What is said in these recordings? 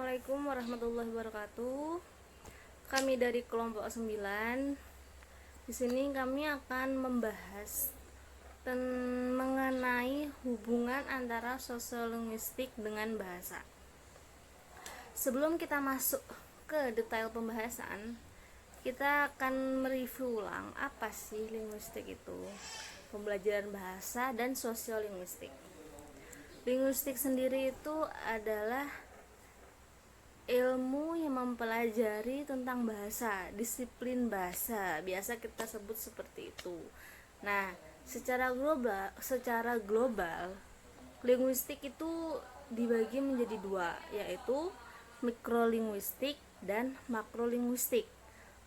Assalamualaikum warahmatullahi wabarakatuh. Kami dari kelompok 9. Di sini kami akan membahas mengenai hubungan antara sosiolinguistik dengan bahasa. Sebelum kita masuk ke detail pembahasan, kita akan mereview ulang apa sih linguistik itu, pembelajaran bahasa dan sosiolinguistik. Linguistik sendiri itu adalah ilmu yang mempelajari tentang bahasa, disiplin bahasa, biasa kita sebut seperti itu. Nah, secara global, linguistik itu dibagi menjadi dua, yaitu mikrolinguistik dan makrolinguistik.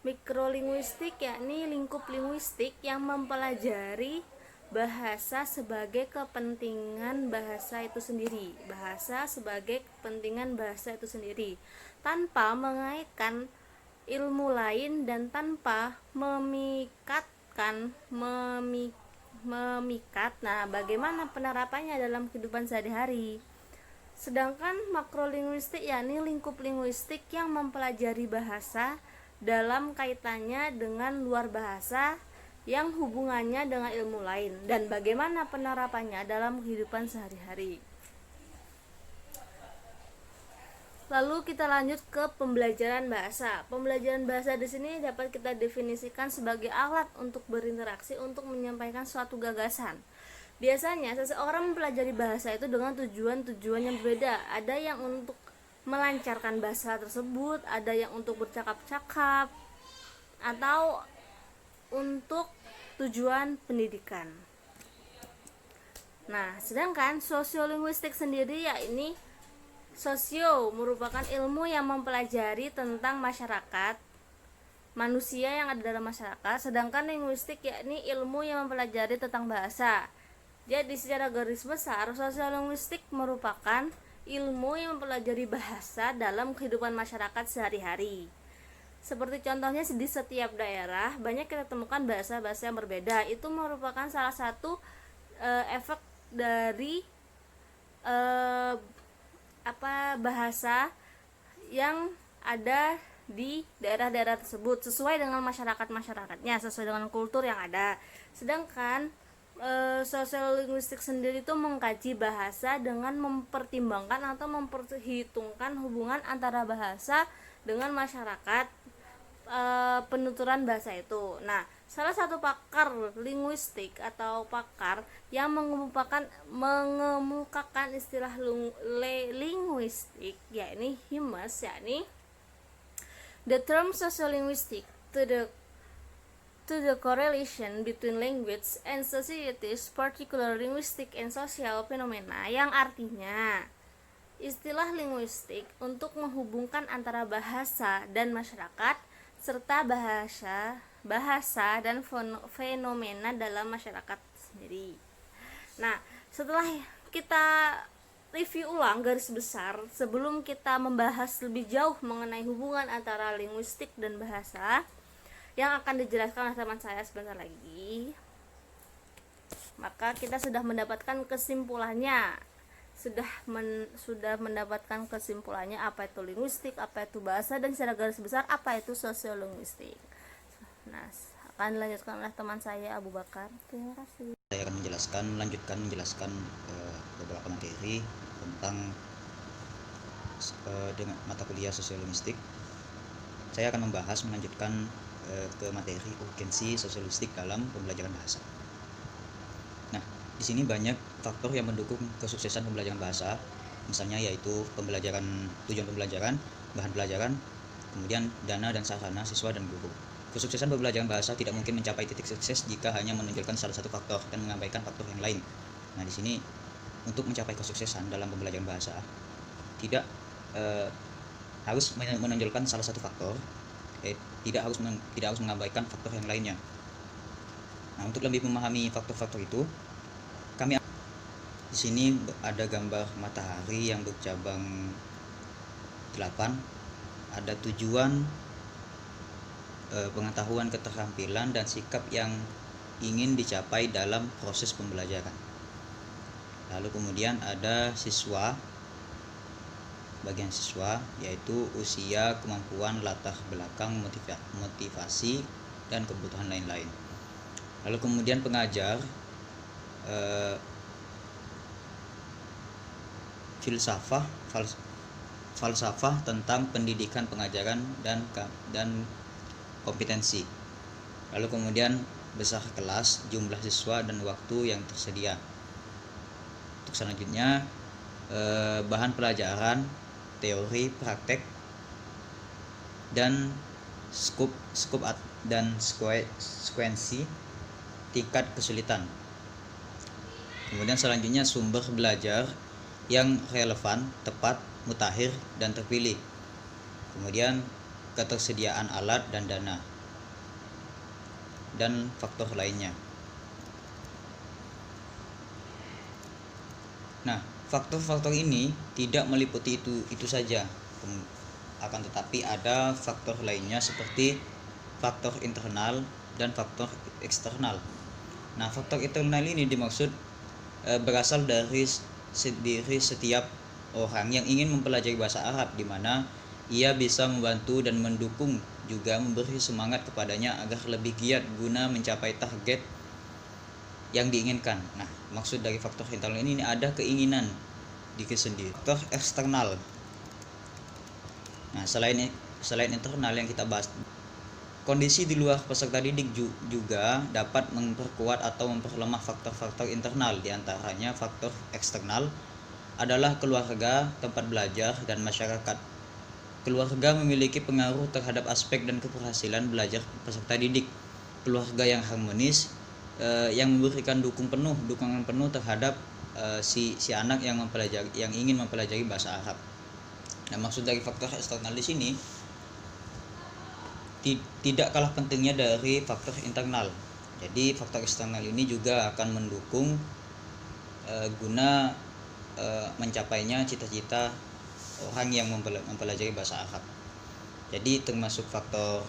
Mikrolinguistik yakni lingkup linguistik yang mempelajari bahasa sebagai kepentingan bahasa itu sendiri, tanpa mengaitkan ilmu lain dan tanpa memikat. Nah, bagaimana penerapannya dalam kehidupan sehari-hari? Sedangkan makrolinguistik yakni lingkup linguistik yang mempelajari bahasa dalam kaitannya dengan luar bahasa yang hubungannya dengan ilmu lain dan bagaimana penerapannya dalam kehidupan sehari-hari. Lalu kita lanjut ke pembelajaran bahasa. Pembelajaran bahasa di sini dapat kita definisikan sebagai alat untuk berinteraksi untuk menyampaikan suatu gagasan. Biasanya seseorang mempelajari bahasa itu dengan tujuan-tujuan yang berbeda. Ada yang untuk melancarkan bahasa tersebut, ada yang untuk bercakap-cakap, atau untuk tujuan pendidikan. Nah, sedangkan sosiolinguistik sendiri yakni sosio merupakan ilmu yang mempelajari tentang masyarakat manusia yang ada dalam masyarakat, sedangkan linguistik yakni ilmu yang mempelajari tentang bahasa. Jadi secara garis besar, sosiolinguistik merupakan ilmu yang mempelajari bahasa dalam kehidupan masyarakat sehari-hari. Seperti contohnya di setiap daerah banyak kita temukan bahasa-bahasa yang berbeda. Itu merupakan salah satu efek dari bahasa yang ada di daerah-daerah tersebut sesuai dengan masyarakatnya, sesuai dengan kultur yang ada. Sedangkan sosiolinguistik sendiri itu mengkaji bahasa dengan mempertimbangkan atau memperhitungkan hubungan antara bahasa dengan masyarakat penuturan bahasa itu. Nah, salah satu pakar linguistik atau pakar yang mengemukakan istilah linguistik yakni Himes, yakni the term sociolinguistic to the correlation between language and societies, particular linguistic and social phenomena, yang artinya istilah linguistik untuk menghubungkan antara bahasa dan masyarakat serta bahasa dan fenomena dalam masyarakat sendiri. Nah, setelah kita review ulang garis besar, sebelum kita membahas lebih jauh mengenai hubungan antara linguistik dan bahasa yang akan dijelaskan oleh teman saya sebentar lagi, maka kita sudah mendapatkan kesimpulannya. Sudah mendapatkan kesimpulannya apa itu linguistik, apa itu bahasa, dan secara garis besar apa itu sosiolinguistik. Nah, akan dilanjutkan oleh teman saya Abu Bakar. Terima kasih. Saya akan menjelaskan beberapa materi tentang dengan mata kuliah sosiolinguistik. Saya akan melanjutkan ke materi urgensi sosiolinguistik dalam pembelajaran bahasa. Nah, di sini banyak faktor yang mendukung kesuksesan pembelajaran bahasa, misalnya yaitu tujuan pembelajaran, bahan pelajaran, kemudian dana dan sarana siswa dan guru. Kesuksesan pembelajaran bahasa tidak mungkin mencapai titik sukses jika hanya menonjolkan salah satu faktor dan mengabaikan faktor yang lain. Nah, di sini untuk mencapai kesuksesan dalam pembelajaran bahasa tidak harus menonjolkan salah satu faktor, tidak harus mengabaikan faktor yang lainnya. Nah, untuk lebih memahami faktor-faktor itu, di sini ada gambar matahari yang bercabang 8. Ada tujuan, pengetahuan, keterampilan, dan sikap yang ingin dicapai dalam proses pembelajaran. Lalu kemudian ada siswa bagian siswa, yaitu usia, kemampuan, latar belakang, motivasi, dan kebutuhan lain-lain. Lalu kemudian pengajar falsafah tentang pendidikan, pengajaran, dan kompetensi. Lalu kemudian besar kelas, jumlah siswa, dan waktu yang tersedia. Untuk selanjutnya bahan pelajaran, teori, praktek, dan sekuensi tingkat kesulitan. Kemudian selanjutnya sumber belajar yang relevan, tepat, mutakhir, dan terpilih. Kemudian ketersediaan alat dan dana, dan faktor lainnya. Nah, faktor-faktor ini tidak meliputi itu saja, akan tetapi ada faktor lainnya seperti faktor internal dan faktor eksternal. Nah, faktor internal ini dimaksud berasal dari diri setiap orang yang ingin mempelajari bahasa Arab, di mana ia bisa membantu dan mendukung, juga memberi semangat kepadanya agar lebih giat guna mencapai target yang diinginkan. Nah, maksud dari faktor internal ini ada keinginan diri sendiri. Faktor eksternal. Nah, selain internal yang kita bahas, kondisi di luar peserta didik juga dapat memperkuat atau memperlemah faktor-faktor internal. Di antaranya faktor eksternal adalah keluarga, tempat belajar, dan masyarakat. Keluarga memiliki pengaruh terhadap aspek dan keberhasilan belajar peserta didik. Keluarga yang harmonis yang memberikan dukungan penuh terhadap si anak yang ingin mempelajari bahasa Arab. Nah, maksud dari faktor eksternal di sini tidak kalah pentingnya dari faktor internal. Jadi faktor eksternal ini juga akan mendukung guna mencapainya cita-cita orang yang mempelajari bahasa Arab. Jadi termasuk faktor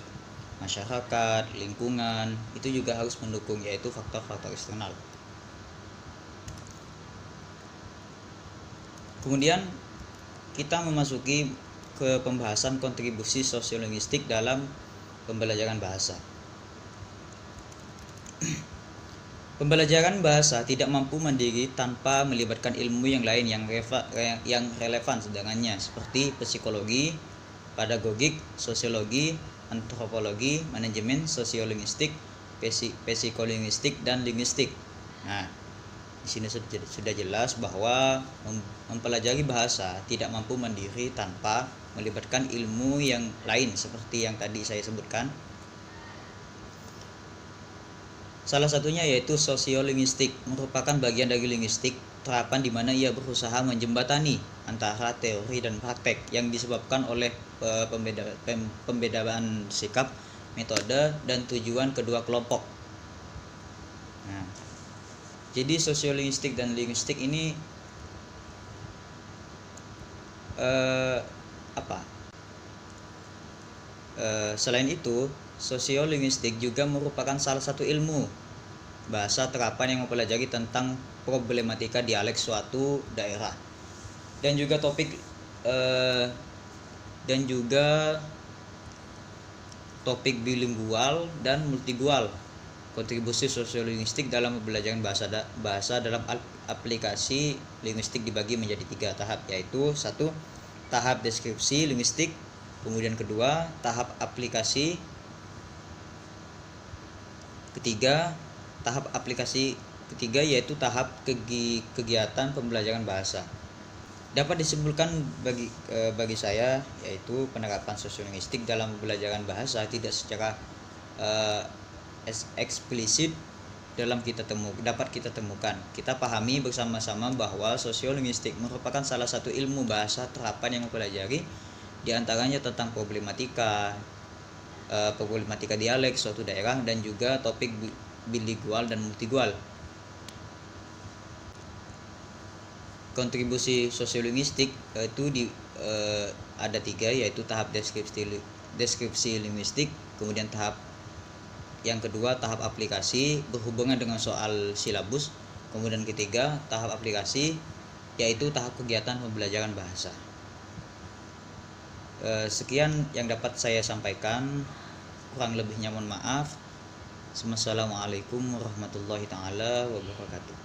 masyarakat, lingkungan, itu juga harus mendukung, yaitu faktor-faktor eksternal. Kemudian kita memasuki ke pembahasan kontribusi sosiolinguistik dalam pembelajaran bahasa. Pembelajaran bahasa tidak mampu mandiri tanpa melibatkan ilmu yang lain yang relevan sedengannya, seperti psikologi, pedagogik, sosiologi, antropologi, manajemen, sosiolinguistik, psikolinguistik, dan linguistik. Nah, di sini sudah jelas bahwa mempelajari bahasa tidak mampu mandiri tanpa melibatkan ilmu yang lain seperti yang tadi saya sebutkan. Salah satunya yaitu sosiolinguistik, merupakan bagian dari linguistik, terapan di mana ia berusaha menjembatani antara teori dan praktek yang disebabkan oleh pembedaan sikap, metode, dan tujuan kedua kelompok. Nah, jadi sosiolinguistik dan linguistik ini selain itu, sosiolinguistik juga merupakan salah satu ilmu bahasa terapan yang mempelajari tentang problematika dialek suatu daerah dan juga topik bilingual dan multigual. Kontribusi sosiolinguistik dalam pembelajaran bahasa dalam aplikasi linguistik dibagi menjadi 3 tahap, yaitu 1. Tahap deskripsi linguistik, kemudian kedua tahap aplikasi, tahap aplikasi ketiga yaitu tahap kegiatan pembelajaran bahasa. Dapat disimpulkan bagi saya yaitu penerapan sosiolinguistik dalam pembelajaran bahasa tidak secara eksplisit dapat kita temukan. Kita pahami bersama-sama bahwa sosiolinguistik merupakan salah satu ilmu bahasa terapan yang mempelajari diantaranya tentang problematika dialek suatu daerah dan juga topik bilingual dan multigual. Kontribusi sosiolinguistik itu ada 3, yaitu tahap deskripsi linguistik, kemudian tahap yang kedua tahap aplikasi berhubungan dengan soal silabus, kemudian ketiga tahap aplikasi yaitu tahap kegiatan pembelajaran bahasa. Sekian yang dapat saya sampaikan, kurang lebihnya mohon maaf. Wassalamualaikum warahmatullahi taala wabarakatuh.